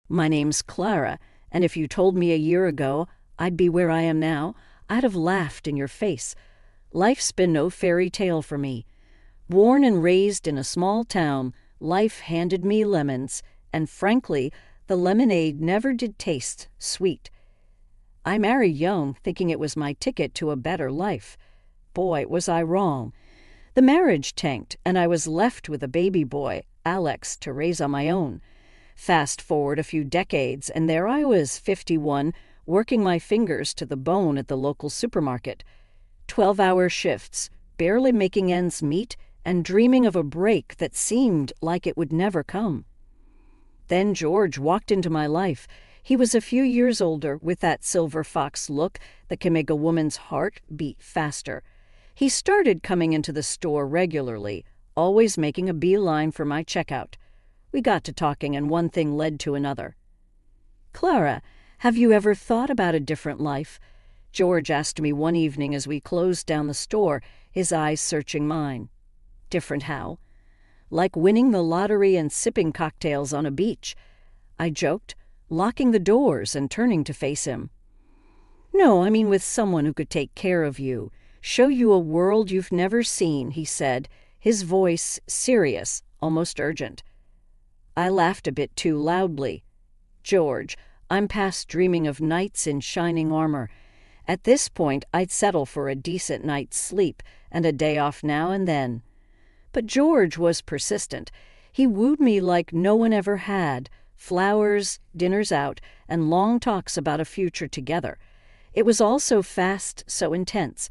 My name's Clara, and if you told me a year ago I'd be where I am now, I'd have laughed in your face. Life's been no fairy tale for me. Born and raised in a small town, life handed me lemons, and frankly, the lemonade never did taste sweet. I married young, thinking it was my ticket to a better life. Boy, was I wrong. The marriage tanked, and I was left with a baby boy, Alex, to raise on my own. Fast forward a few decades, and there I was, 51, working my fingers to the bone at the local supermarket. 12-hour shifts, barely making ends meet, and dreaming of a break that seemed like it would never come. Then George walked into my life. He was a few years older, with that silver fox look that can make a woman's heart beat faster. He started coming into the store regularly, always making a beeline for my checkout. We got to talking, and one thing led to another. "Clara, have you ever thought about a different life?" George asked me one evening as we closed down the store, his eyes searching mine. "Different how?" "Like winning the lottery and sipping cocktails on a beach," I joked, locking the doors and turning to face him. "No, I mean with someone who could take care of you, show you a world you've never seen," he said, his voice serious, almost urgent. I laughed a bit too loudly. "George, I'm past dreaming of knights in shining armor. At this point, I'd settle for a decent night's sleep and a day off now and then." But George was persistent. He wooed me like no one ever had. Flowers, dinners out, and long talks about a future together. It was all so fast, so intense.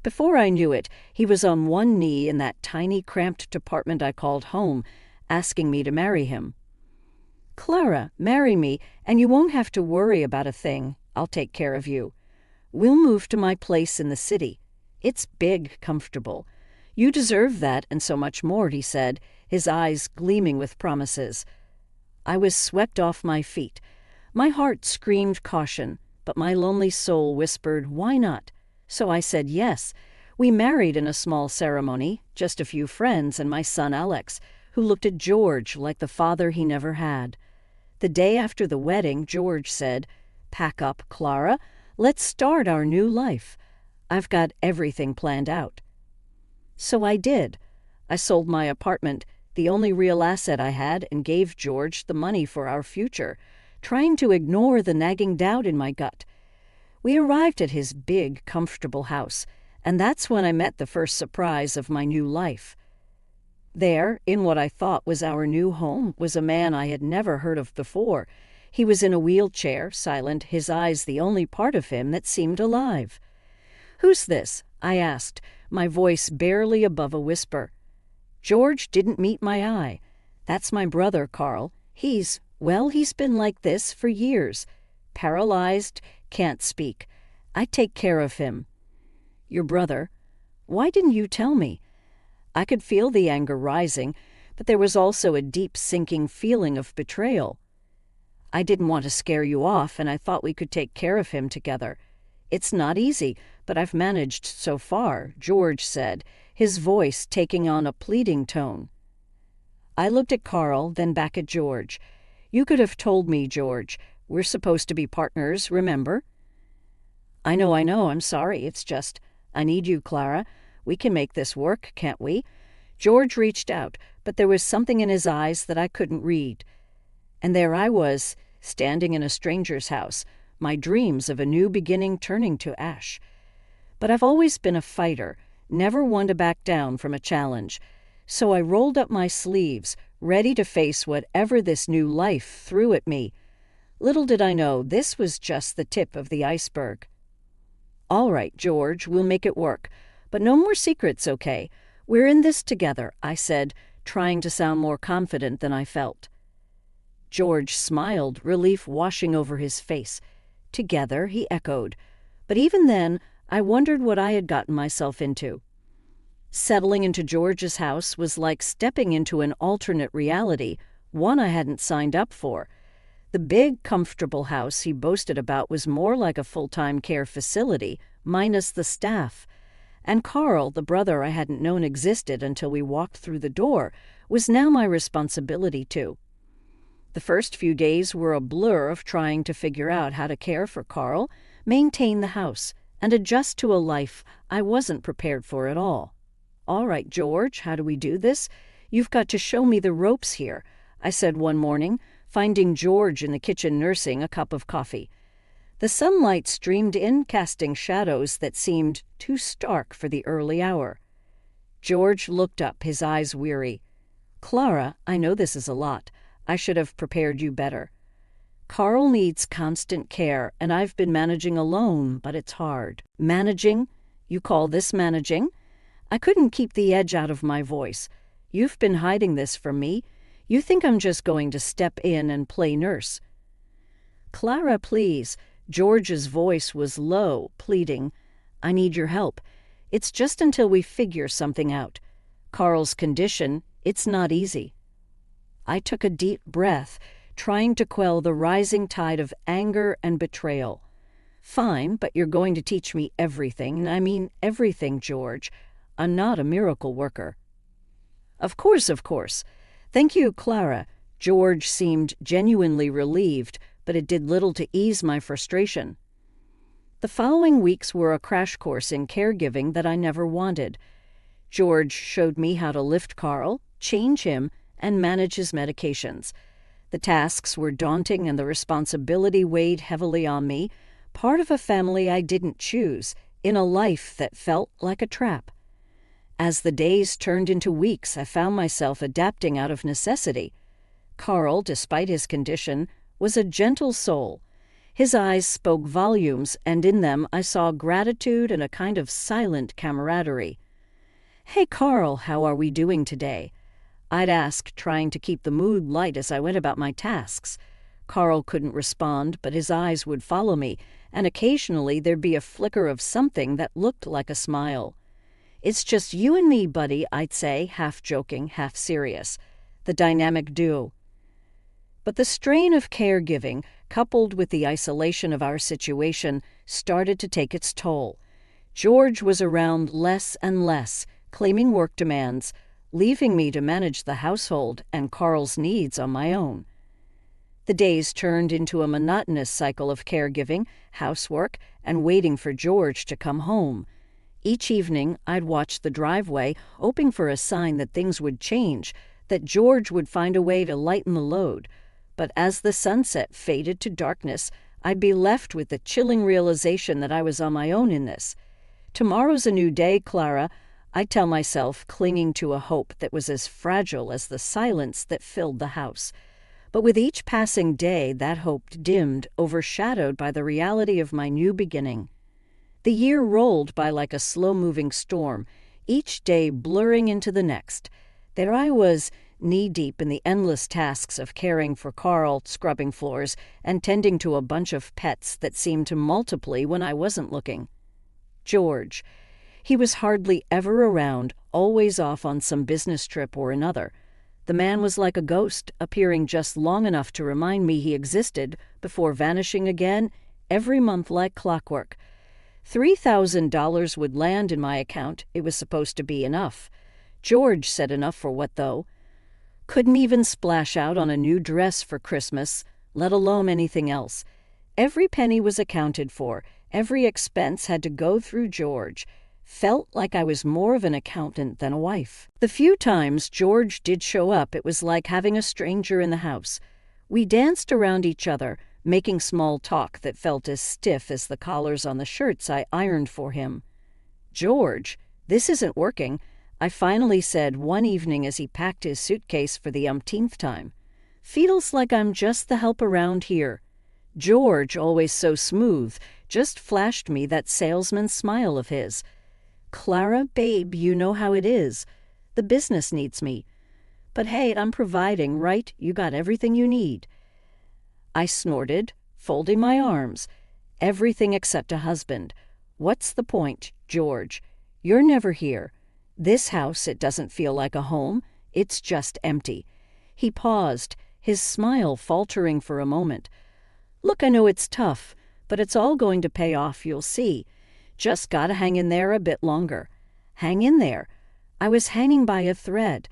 Before I knew it, he was on one knee in that tiny, cramped apartment I called home, asking me to marry him. "Clara, marry me, and you won't have to worry about a thing. I'll take care of you. We'll move to my place in the city. It's big, comfortable. You deserve that and so much more," he said, his eyes gleaming with promises. I was swept off my feet. My heart screamed caution, but my lonely soul whispered, "Why not?" So I said yes. We married in a small ceremony, just a few friends and my son Alex, who looked at George like the father he never had. The day after the wedding, George said, "Pack up, Clara. Let's start our new life. I've got everything planned out." So I did. I sold my apartment, the only real asset I had, and gave George the money for our future, trying to ignore the nagging doubt in my gut. We arrived at his big, comfortable house, and that's when I met the first surprise of my new life. There, in what I thought was our new home, was a man I had never heard of before. He was in a wheelchair, silent, his eyes the only part of him that seemed alive. "Who's this?" I asked, my voice barely above a whisper. George didn't meet my eye. "That's my brother, Carl. He's been like this for years. Paralyzed, can't speak. I take care of him." "Your brother? Why didn't you tell me?" I could feel the anger rising, but there was also a deep sinking feeling of betrayal. "I didn't want to scare you off, and I thought we could take care of him together. It's not easy, but I've managed so far," George said, his voice taking on a pleading tone. I looked at Carl, then back at George. "You could have told me, George. We're supposed to be partners, remember?" I know, I'm sorry. It's just, I need you, Clara. We can make this work, can't we?" George reached out, but there was something in his eyes that I couldn't read. And there I was, standing in a stranger's house, my dreams of a new beginning turning to ash. But I've always been a fighter, never one to back down from a challenge. So I rolled up my sleeves, ready to face whatever this new life threw at me. Little did I know this was just the tip of the iceberg. "All right, George, we'll make it work. But no more secrets, okay? We're in this together," I said, trying to sound more confident than I felt. George smiled, relief washing over his face. "Together," he echoed. But even then, I wondered what I had gotten myself into. Settling into George's house was like stepping into an alternate reality, one I hadn't signed up for. The big, comfortable house he boasted about was more like a full-time care facility, minus the staff. And Carl, the brother I hadn't known existed until we walked through the door, was now my responsibility too. The first few days were a blur of trying to figure out how to care for Carl, maintain the house, and adjust to a life I wasn't prepared for at all. "All right, George, how do we do this? You've got to show me the ropes here," I said one morning, finding George in the kitchen nursing a cup of coffee. The sunlight streamed in, casting shadows that seemed too stark for the early hour. George looked up, his eyes weary. "Clara, I know this is a lot. I should have prepared you better. Carl needs constant care, and I've been managing alone, but it's hard." "Managing? You call this managing?" I couldn't keep the edge out of my voice. "You've been hiding this from me. You think I'm just going to step in and play nurse." "Clara, please." George's voice was low, pleading. "I need your help. It's just until we figure something out. Carl's condition, it's not easy." I took a deep breath, trying to quell the rising tide of anger and betrayal. "Fine, but you're going to teach me everything. I mean everything, George. I'm not a miracle worker." Of course. Thank you, Clara." George seemed genuinely relieved, but it did little to ease my frustration. The following weeks were a crash course in caregiving that I never wanted. George showed me how to lift Carl, change him, and manage his medications. The tasks were daunting and the responsibility weighed heavily on me, part of a family I didn't choose, in a life that felt like a trap. As the days turned into weeks, I found myself adapting out of necessity. Carl, despite his condition, was a gentle soul. His eyes spoke volumes, and in them I saw gratitude and a kind of silent camaraderie. "Hey, Carl, how are we doing today?" I'd ask, trying to keep the mood light as I went about my tasks. Carl couldn't respond, but his eyes would follow me, and occasionally there'd be a flicker of something that looked like a smile. "It's just you and me, buddy," I'd say, half joking, half serious. The dynamic duo. But the strain of caregiving, coupled with the isolation of our situation, started to take its toll. George was around less and less, claiming work demands, leaving me to manage the household and Carl's needs on my own. The days turned into a monotonous cycle of caregiving, housework, and waiting for George to come home. Each evening, I'd watch the driveway, hoping for a sign that things would change, that George would find a way to lighten the load. But as the sunset faded to darkness, I'd be left with the chilling realization that I was on my own in this. "Tomorrow's a new day, Clara," I tell myself, clinging to a hope that was as fragile as the silence that filled the house. But with each passing day, that hope dimmed, overshadowed by the reality of my new beginning. The year rolled by like a slow-moving storm, each day blurring into the next. There I was, knee-deep in the endless tasks of caring for Carl, scrubbing floors, and tending to a bunch of pets that seemed to multiply when I wasn't looking. George. He was hardly ever around, always off on some business trip or another. The man was like a ghost, appearing just long enough to remind me he existed, before vanishing again, every month like clockwork. $3,000 would land in my account. It was supposed to be enough. George said enough for what, though? Couldn't even splash out on a new dress for Christmas, let alone anything else. Every penny was accounted for. Every expense had to go through George. Felt like I was more of an accountant than a wife. The few times George did show up, it was like having a stranger in the house. We danced around each other, making small talk that felt as stiff as the collars on the shirts I ironed for him. "George, this isn't working," I finally said one evening as he packed his suitcase for the umpteenth time. "Feels like I'm just the help around here." George, always so smooth, just flashed me that salesman's smile of his. "Clara, babe, you know how it is. The business needs me. But hey, I'm providing, right? You got everything you need." I snorted, folding my arms. "Everything except a husband. What's the point, George? You're never here. This house, it doesn't feel like a home. It's just empty." He paused, his smile faltering for a moment. "Look, I know it's tough, but it's all going to pay off, you'll see. Just gotta hang in there a bit longer." Hang in there. I was hanging by a thread,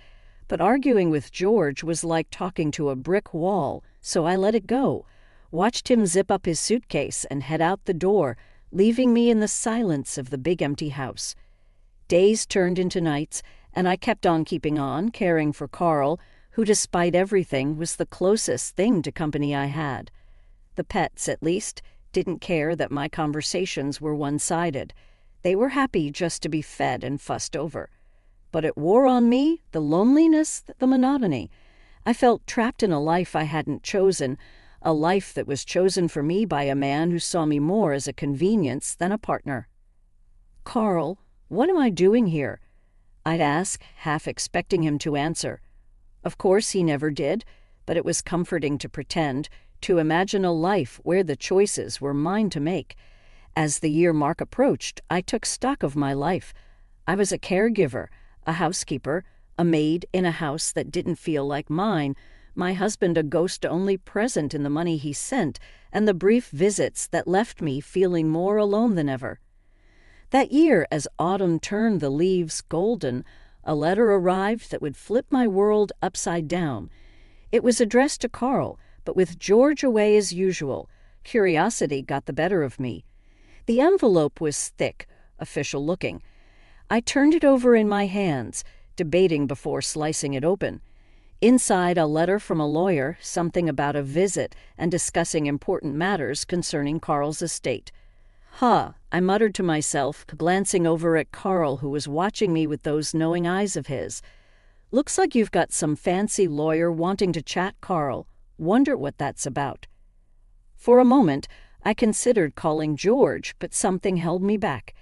But arguing with George was like talking to a brick wall, so I let it go, watched him zip up his suitcase and head out the door, leaving me in the silence of the big empty house. Days turned into nights, and I kept on keeping on, caring for Carl, who, despite everything, was the closest thing to company I had. The pets, at least, didn't care that my conversations were one-sided. They were happy just to be fed and fussed over. But it wore on me, the loneliness, the monotony. I felt trapped in a life I hadn't chosen, a life that was chosen for me by a man who saw me more as a convenience than a partner. "Carl, what am I doing here?" I'd ask, half expecting him to answer. Of course he never did, but it was comforting to pretend, to imagine a life where the choices were mine to make. As the year mark approached, I took stock of my life. I was a caregiver, a housekeeper, a maid in a house that didn't feel like mine, my husband a ghost only present in the money he sent, and the brief visits that left me feeling more alone than ever. That year, as autumn turned the leaves golden, a letter arrived that would flip my world upside down. It was addressed to Carl, but with George away as usual, curiosity got the better of me. The envelope was thick, official-looking. I turned it over in my hands, debating before slicing it open. Inside, a letter from a lawyer, something about a visit, and discussing important matters concerning Carl's estate. I muttered to myself, glancing over at Carl, who was watching me with those knowing eyes of his. "Looks like you've got some fancy lawyer wanting to chat, Carl. Wonder what that's about." For a moment, I considered calling George, but something held me back.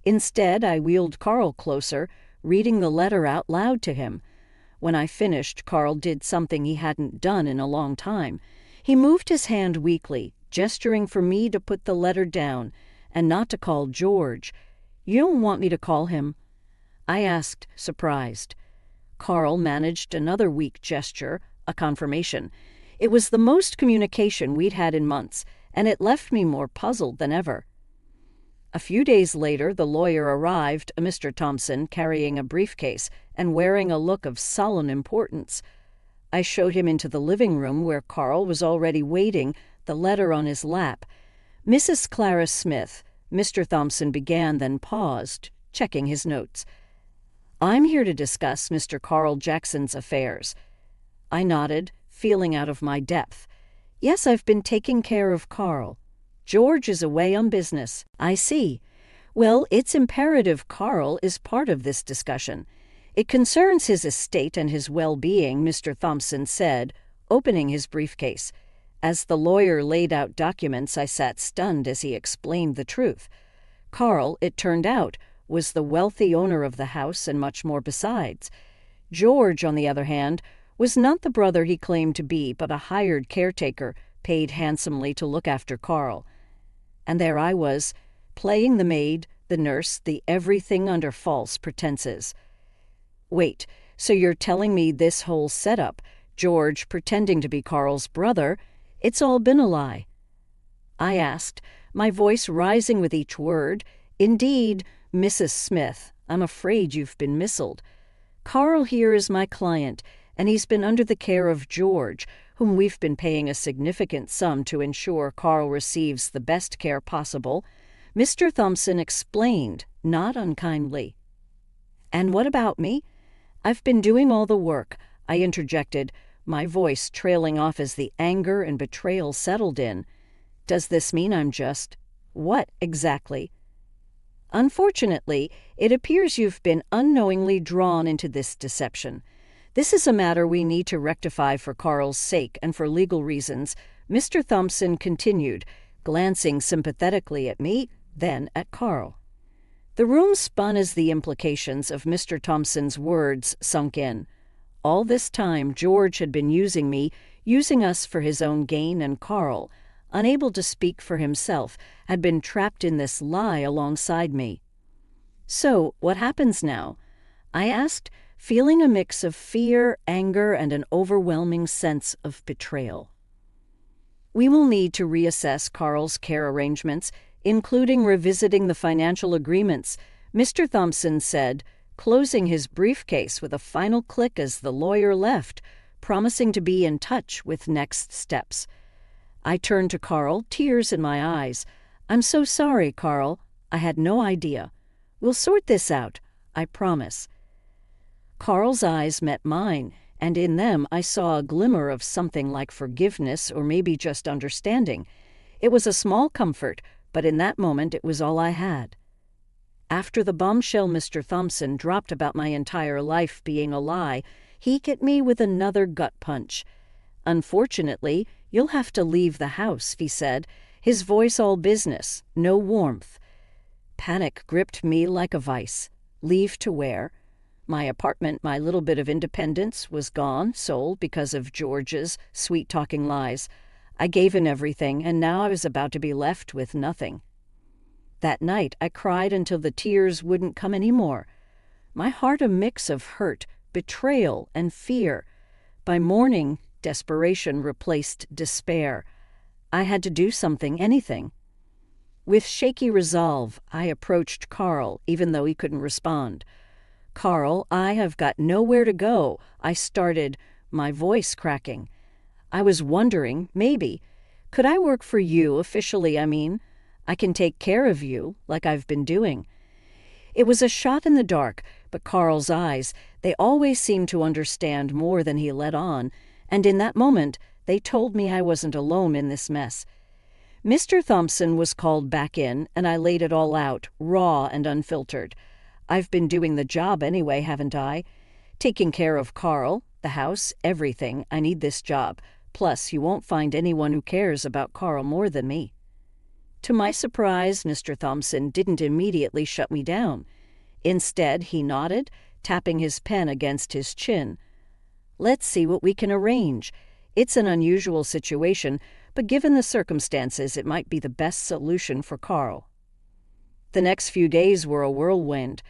Instead, I wheeled Carl closer, reading the letter out loud to him. When I finished, Carl did something he hadn't done in a long time. He moved his hand weakly, gesturing for me to put the letter down, and not to call George. "You don't want me to call him?" I asked, surprised. Carl managed another weak gesture, a confirmation. It was the most communication we'd had in months, and it left me more puzzled than ever. A few days later, the lawyer arrived, a Mr. Thompson, carrying a briefcase and wearing a look of sullen importance. I showed him into the living room where Carl was already waiting, the letter on his lap. "Mrs. Clara Smith," Mr. Thompson began, then paused, checking his notes. "I'm here to discuss Mr. Carl Jackson's affairs." I nodded, feeling out of my depth. "Yes, I've been taking care of Carl. George is away on business." "I see. Well, it's imperative Carl is part of this discussion. It concerns his estate and his well-being," Mr. Thompson said, opening his briefcase. As the lawyer laid out documents, I sat stunned as he explained the truth. Carl, it turned out, was the wealthy owner of the house and much more besides. George, on the other hand, was not the brother he claimed to be, but a hired caretaker, paid handsomely to look after Carl. And there I was, playing the maid, the nurse, the everything under false pretenses. "Wait, so you're telling me this whole setup, George pretending to be Carl's brother, it's all been a lie?" I asked, my voice rising with each word. "Indeed, Mrs. Smith, I'm afraid you've been misled. Carl here is my client, and he's been under the care of George, whom we've been paying a significant sum to ensure Carl receives the best care possible," Mr. Thompson explained, not unkindly. "And what about me?" "I've been doing all the work," I interjected, my voice trailing off as the anger and betrayal settled in. "Does this mean I'm just—" "What, exactly?" "Unfortunately, it appears you've been unknowingly drawn into this deception. This is a matter we need to rectify for Carl's sake and for legal reasons," Mr. Thompson continued, glancing sympathetically at me, then at Carl. The room spun as the implications of Mr. Thompson's words sunk in. All this time, George had been using me, using us for his own gain, and Carl, unable to speak for himself, had been trapped in this lie alongside me. "So, what happens now?" I asked, feeling a mix of fear, anger, and an overwhelming sense of betrayal. "We will need to reassess Carl's care arrangements, including revisiting the financial agreements," Mr. Thompson said, closing his briefcase with a final click as the lawyer left, promising to be in touch with next steps. I turned to Carl, tears in my eyes. "I'm so sorry, Carl. I had no idea. We'll sort this out, I promise." Carl's eyes met mine, and in them I saw a glimmer of something like forgiveness or maybe just understanding. It was a small comfort, but in that moment it was all I had. After the bombshell Mr. Thompson dropped about my entire life being a lie, he hit me with another gut punch. "Unfortunately, you'll have to leave the house," he said, his voice all business, no warmth. Panic gripped me like a vice. Leave to where? My apartment, my little bit of independence, was gone, sold because of George's sweet-talking lies. I gave in everything, and now I was about to be left with nothing. That night, I cried until the tears wouldn't come any more. My heart a mix of hurt, betrayal, and fear. By morning, desperation replaced despair. I had to do something, anything. With shaky resolve, I approached Carl, even though he couldn't respond. "Carl, I have got nowhere to go," I started, my voice cracking. "I was wondering, maybe, could I work for you officially, I mean? I can take care of you, like I've been doing." It was a shot in the dark, but Carl's eyes, they always seemed to understand more than he let on, and in that moment, they told me I wasn't alone in this mess. Mr. Thompson was called back in, and I laid it all out, raw and unfiltered. I've been doing the job anyway, haven't I? Taking care of Carl, the house, everything. I need this job. Plus, you won't find anyone who cares about Carl more than me. To my surprise, Mr. Thompson didn't immediately shut me down. Instead, he nodded, tapping his pen against his chin. "Let's see what we can arrange. It's an unusual situation, but given the circumstances, it might be the best solution for Carl." The next few days were a whirlwind.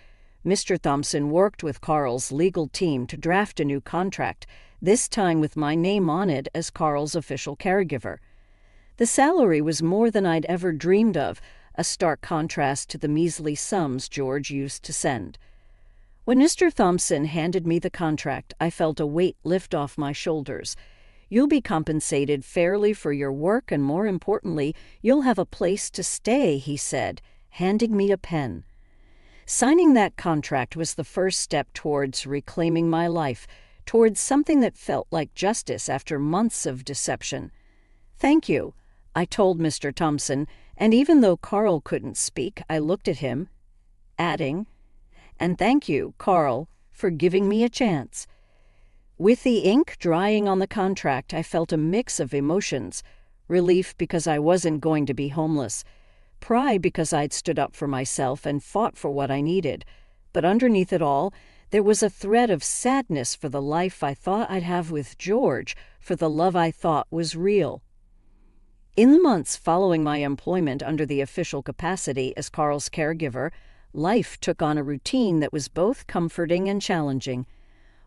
Mr. Thompson worked with Carl's legal team to draft a new contract, this time with my name on it as Carl's official caregiver. The salary was more than I'd ever dreamed of, a stark contrast to the measly sums George used to send. When Mr. Thompson handed me the contract, I felt a weight lift off my shoulders. "You'll be compensated fairly for your work, and more importantly, you'll have a place to stay," he said, handing me a pen. Signing that contract was the first step towards reclaiming my life, towards something that felt like justice after months of deception. "Thank you," I told Mr. Thompson, and even though Carl couldn't speak, I looked at him, adding, "And thank you, Carl, for giving me a chance." With the ink drying on the contract, I felt a mix of emotions. Relief because I wasn't going to be homeless. Pride because I'd stood up for myself and fought for what I needed. But underneath it all, there was a thread of sadness for the life I thought I'd have with George, for the love I thought was real. In the months following my employment under the official capacity as Carl's caregiver, life took on a routine that was both comforting and challenging.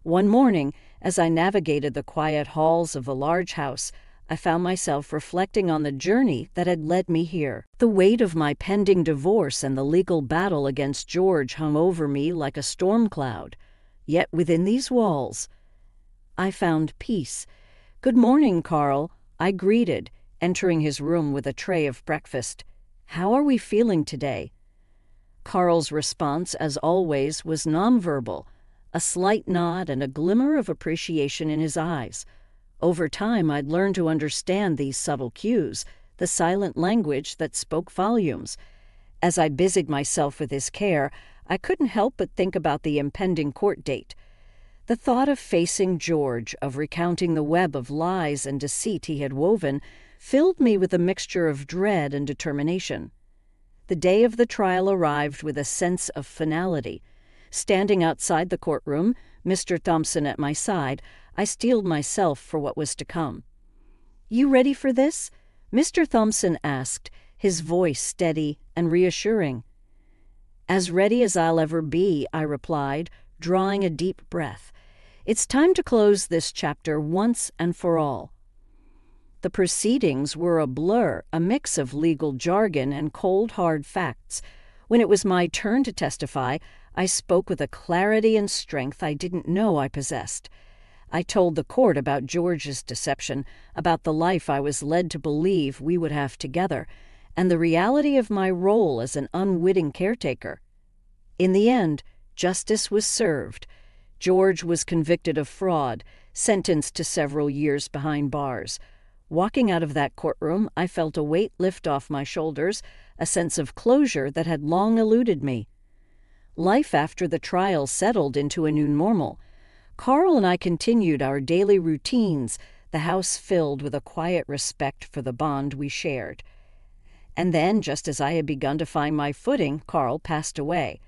One morning, as I navigated the quiet halls of the large house, I found myself reflecting on the journey that had led me here. The weight of my pending divorce and the legal battle against George hung over me like a storm cloud. Yet within these walls, I found peace. "Good morning, Carl," I greeted, entering his room with a tray of breakfast. "How are we feeling today?" Carl's response, as always, was nonverbal, a slight nod and a glimmer of appreciation in his eyes. Over time, I'd learned to understand these subtle cues, the silent language that spoke volumes. As I busied myself with his care, I couldn't help but think about the impending court date. The thought of facing George, of recounting the web of lies and deceit he had woven, filled me with a mixture of dread and determination. The day of the trial arrived with a sense of finality. Standing outside the courtroom, Mr. Thompson at my side, I steeled myself for what was to come. "You ready for this?" Mr. Thompson asked, his voice steady and reassuring. "As ready as I'll ever be," I replied, drawing a deep breath. "It's time to close this chapter once and for all." The proceedings were a blur, a mix of legal jargon and cold, hard facts. When it was my turn to testify, I spoke with a clarity and strength I didn't know I possessed. I told the court about George's deception, about the life I was led to believe we would have together, and the reality of my role as an unwitting caretaker. In the end, justice was served. George was convicted of fraud, sentenced to several years behind bars. Walking out of that courtroom, I felt a weight lift off my shoulders, a sense of closure that had long eluded me. Life after the trial settled into a new normal. Carl and I continued our daily routines, the house filled with a quiet respect for the bond we shared. And then, just as I had begun to find my footing, Carl passed away.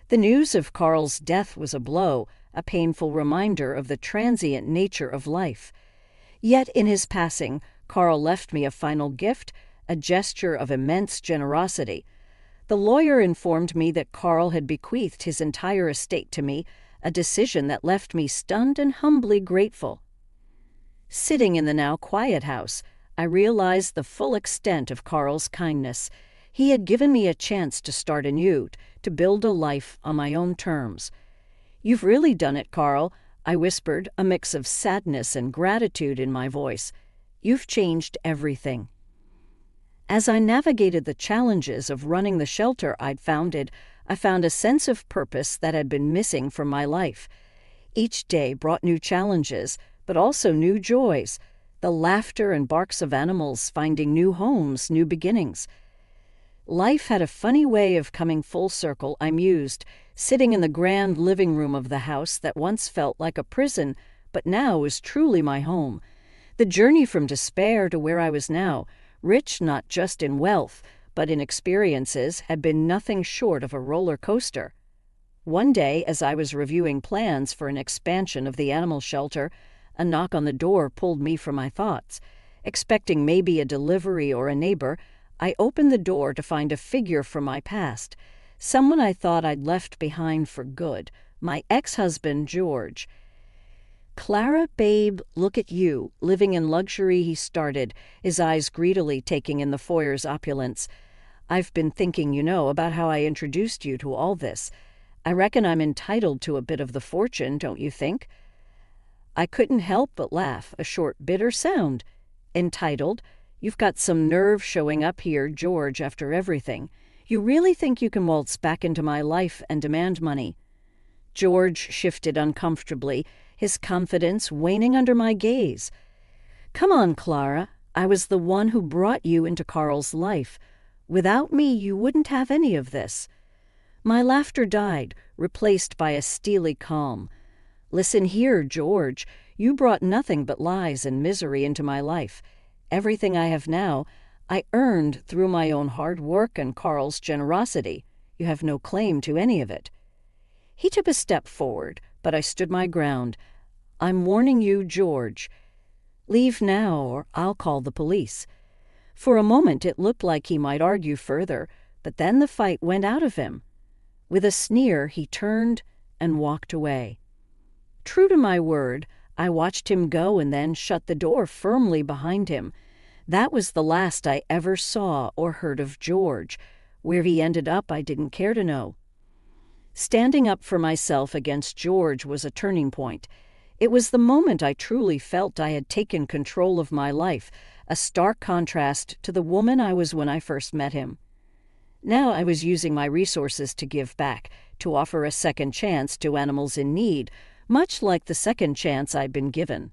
The news of Carl's death was a blow, a painful reminder of the transient nature of life. Yet in his passing, Carl left me a final gift, a gesture of immense generosity. The lawyer informed me that Carl had bequeathed his entire estate to me, a decision that left me stunned and humbly grateful. Sitting in the now quiet house, I realized the full extent of Carl's kindness. He had given me a chance to start anew, to build a life on my own terms. "You've really done it, Carl," I whispered, a mix of sadness and gratitude in my voice. "You've changed everything." As I navigated the challenges of running the shelter I'd founded, I found a sense of purpose that had been missing from my life. Each day brought new challenges, but also new joys. The laughter and barks of animals finding new homes, new beginnings. Life had a funny way of coming full circle, I mused, sitting in the grand living room of the house that once felt like a prison, but now was truly my home. The journey from despair to where I was now, rich not just in wealth, but in experiences, had been nothing short of a roller coaster. One day, as I was reviewing plans for an expansion of the animal shelter, a knock on the door pulled me from my thoughts. Expecting maybe a delivery or a neighbor, I opened the door to find a figure from my past, someone I thought I'd left behind for good, my ex-husband, George. "Clara, babe, look at you, living in luxury," he started, his eyes greedily taking in the foyer's opulence. "I've been thinking, about how I introduced you to all this. I reckon I'm entitled to a bit of the fortune, don't you think?" I couldn't help but laugh, a short, bitter sound. "Entitled? You've got some nerve showing up here, George, after everything. You really think you can waltz back into my life and demand money?" George shifted uncomfortably, his confidence waning under my gaze. "Come on, Clara. I was the one who brought you into Carl's life. Without me, you wouldn't have any of this." My laughter died, replaced by a steely calm. "Listen here, George. You brought nothing but lies and misery into my life. Everything I have now, I earned through my own hard work and Carl's generosity. You have no claim to any of it." He took a step forward, but I stood my ground. "I'm warning you, George. Leave now, or I'll call the police." For a moment it looked like he might argue further, but then the fight went out of him. With a sneer, he turned and walked away. True to my word, I watched him go and then shut the door firmly behind him. That was the last I ever saw or heard of George. Where he ended up, I didn't care to know. Standing up for myself against George was a turning point. It was the moment I truly felt I had taken control of my life, a stark contrast to the woman I was when I first met him. Now I was using my resources to give back, to offer a second chance to animals in need, much like the second chance I'd been given.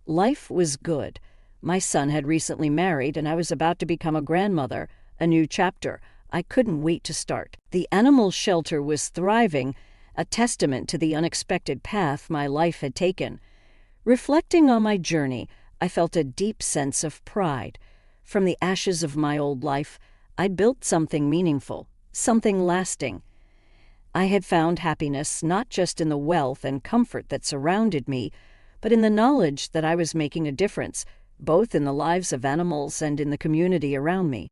Life was good. My son had recently married, and I was about to become a grandmother, a new chapter. I couldn't wait to start. The animal shelter was thriving, a testament to the unexpected path my life had taken. Reflecting on my journey, I felt a deep sense of pride. From the ashes of my old life, I'd built something meaningful, something lasting. I had found happiness not just in the wealth and comfort that surrounded me, but in the knowledge that I was making a difference, both in the lives of animals and in the community around me.